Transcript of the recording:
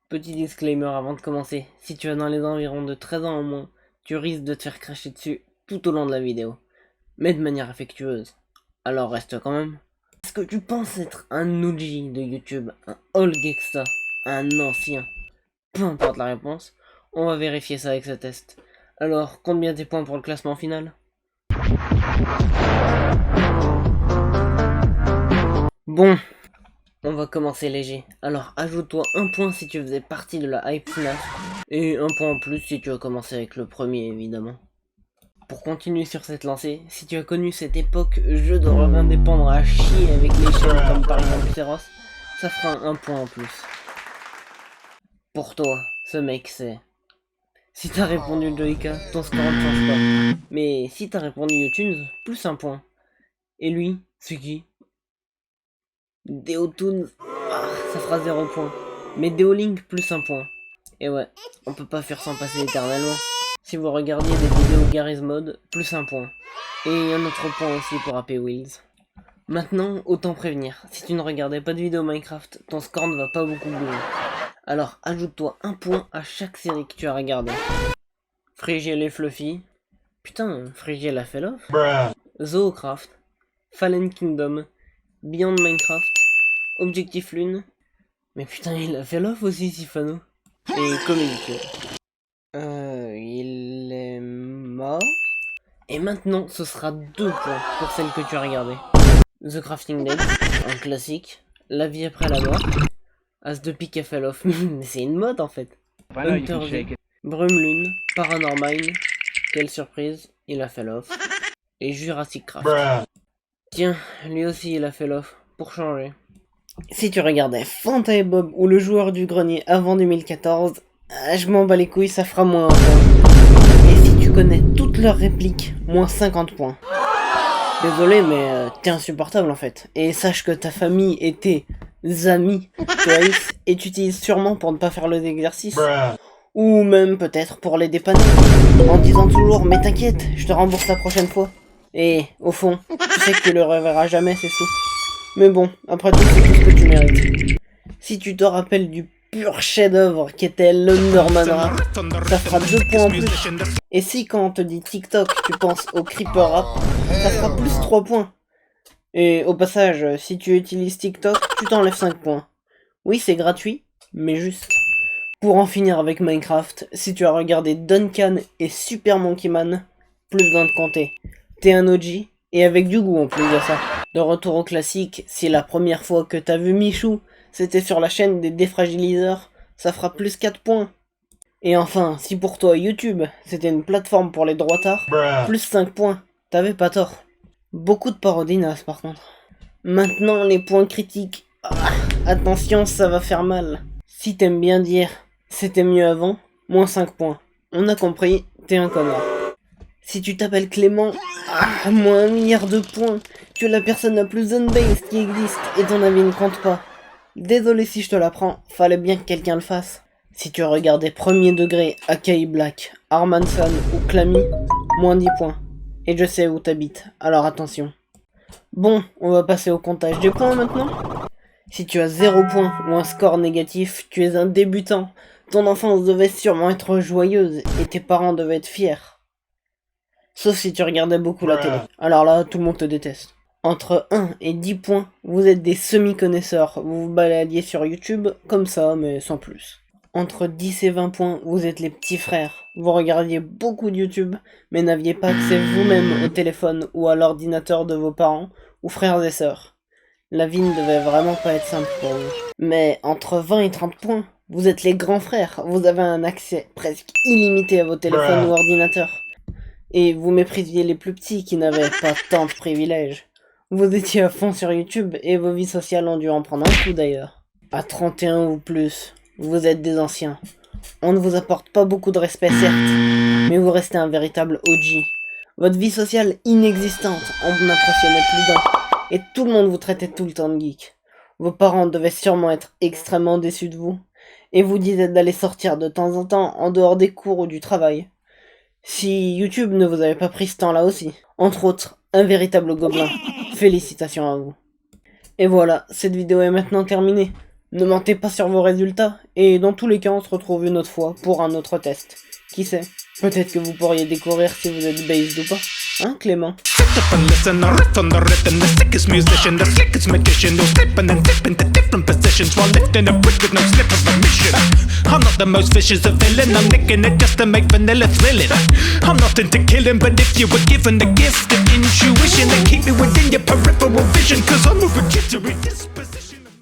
Petit disclaimer avant de commencer, si tu es dans les environs de 13 ans au moins, tu risques de te faire cracher dessus tout au long de la vidéo, mais de manière affectueuse. Alors reste quand même. Est-ce que tu penses être un OG de YouTube, un old gangsta, un ancien? Peu importe la réponse, on va vérifier ça avec ce test. Alors, compte bien tes points pour le classement final. Bon, on va commencer léger. Alors ajoute-toi un point si tu faisais partie de la hype FNAF, et un point en plus si tu as commencé avec le premier évidemment. Pour continuer sur cette lancée, si tu as connu cette époque jeu d'horreur indépendant à chier avec les chaînes comme par exemple Feroz, ça fera un point en plus. Pour toi, ce mec c'est... Si t'as répondu Joyka, ton score ne change pas. Mais si t'as répondu YouTunes, plus un point. Et lui, c'est qui? Deotoons, ça fera 0 point. Mais Deolink, plus un point. Et ouais, on peut pas faire sans passer éternellement. Si vous regardiez des vidéos Garry's Mod, plus un point. Et un autre point aussi pour AP Wheels. Maintenant, autant prévenir, si tu ne regardais pas de vidéo Minecraft, ton score ne va pas beaucoup bouger. Alors ajoute-toi un point à chaque série que tu as regardé. Frigiel et Fluffy. Putain, Frigiel a fait l'off. Zoocraft. Fallen Kingdom. Beyond Minecraft. Objectif Lune. Mais putain, il a fait l'off aussi, Sifano. Et Comédie Club. Il est mort. Et maintenant, ce sera 2 points pour celle que tu as regardée. The Crafting Dead, un classique. La vie après la mort. As de pique a fell off. Mais c'est une mode en fait. Hunter V. Brume Lune. Paranormine. Quelle surprise, il a fell off. Et Jurassic Craft. Tiens, lui aussi il a fait l'off, pour changer. Si tu regardais Fanta et Bob ou le joueur du grenier avant 2014, je m'en bats les couilles, ça fera moins 1 point. Et si tu connais toutes leurs répliques, moins 50 points. Désolé, mais t'es insupportable en fait. Et sache que ta famille et tes amis te haïssent et t'utilisent sûrement pour ne pas faire les exercices. Ou même peut-être pour les dépanner. En disant toujours, mais t'inquiète, je te rembourse la prochaine fois. Et au fond, tu sais que tu le reverras jamais ces sous. Mais bon, après tout, c'est tout ce que tu mérites. Si tu te rappelles du pur chef-d'œuvre qu'était l'Underman Rap, ça fera 2 points en plus. Et si quand on te dit TikTok, tu penses au Creeper Rap, ça fera plus 3 points. Et au passage, si tu utilises TikTok, tu t'enlèves 5 points. Oui, c'est gratuit, mais juste. Pour en finir avec Minecraft, si tu as regardé Duncan et Super Monkey Man, plus besoin de compter. T'es un OG, et avec du goût en plus de ça. De retour au classique, si la première fois que t'as vu Michou, c'était sur la chaîne des défragiliseurs, ça fera plus 4 points. Et enfin, si pour toi YouTube, c'était une plateforme pour les droitards, plus 5 points. T'avais pas tort. Beaucoup de parodies Nas par contre. Maintenant les points critiques. Attention, ça va faire mal. Si t'aimes bien dire c'était mieux avant, moins 5 points. On a compris, t'es un connard. Si tu t'appelles Clément, moins 1 milliard de points. Tu es la personne la plus unbased qui existe et ton avis ne compte pas. Désolé si je te l'apprends, fallait bien que quelqu'un le fasse. Si tu regardais premier degré, Akai Black, Armanson ou Clammy, moins 10 points. Et je sais où t'habites, alors attention. Bon, on va passer au comptage des points maintenant. Si tu as 0 points ou un score négatif, tu es un débutant. Ton enfance devait sûrement être joyeuse et tes parents devaient être fiers. Sauf si tu regardais beaucoup la télé. Alors là, tout le monde te déteste. Entre 1 et 10 points, vous êtes des semi-connaisseurs. Vous vous baladiez sur YouTube, comme ça, mais sans plus. Entre 10 et 20 points, vous êtes les petits frères. Vous regardiez beaucoup de YouTube, mais n'aviez pas accès vous-même au téléphone ou à l'ordinateur de vos parents ou frères et sœurs. La vie ne devait vraiment pas être simple pour vous. Mais entre 20 et 30 points, vous êtes les grands frères. Vous avez un accès presque illimité à vos téléphones ou ordinateurs. Et vous méprisiez les plus petits qui n'avaient pas tant de privilèges. Vous étiez à fond sur YouTube et vos vies sociales ont dû en prendre un coup d'ailleurs. À 31 ou plus, vous êtes des anciens. On ne vous apporte pas beaucoup de respect certes, mais vous restez un véritable OG. Votre vie sociale inexistante, on n'impressionnait plus d'un, et tout le monde vous traitait tout le temps de geek. Vos parents devaient sûrement être extrêmement déçus de vous, et vous disaient d'aller sortir de temps en temps en dehors des cours ou du travail. Si YouTube ne vous avait pas pris ce temps-là aussi. Entre autres, un véritable gobelin. Félicitations à vous. Et voilà, cette vidéo est maintenant terminée. Ne mentez pas sur vos résultats, et dans tous les cas on se retrouve une autre fois pour un autre test. Qui sait, peut-être que vous pourriez découvrir si vous êtes based ou pas. Hein, Clément? Sit up and listen, I riff on the rhythm. The sickest musician, the slickest magician. They'll slip and then dip into different positions while lifting a brick with no slip of permission. I'm not the most vicious of villain. I'm nicking it just to make vanilla thrilling. I'm not into killing, but if you were given the gift of intuition, then keep me within your peripheral vision, 'cause I'm a ridiculous disposition.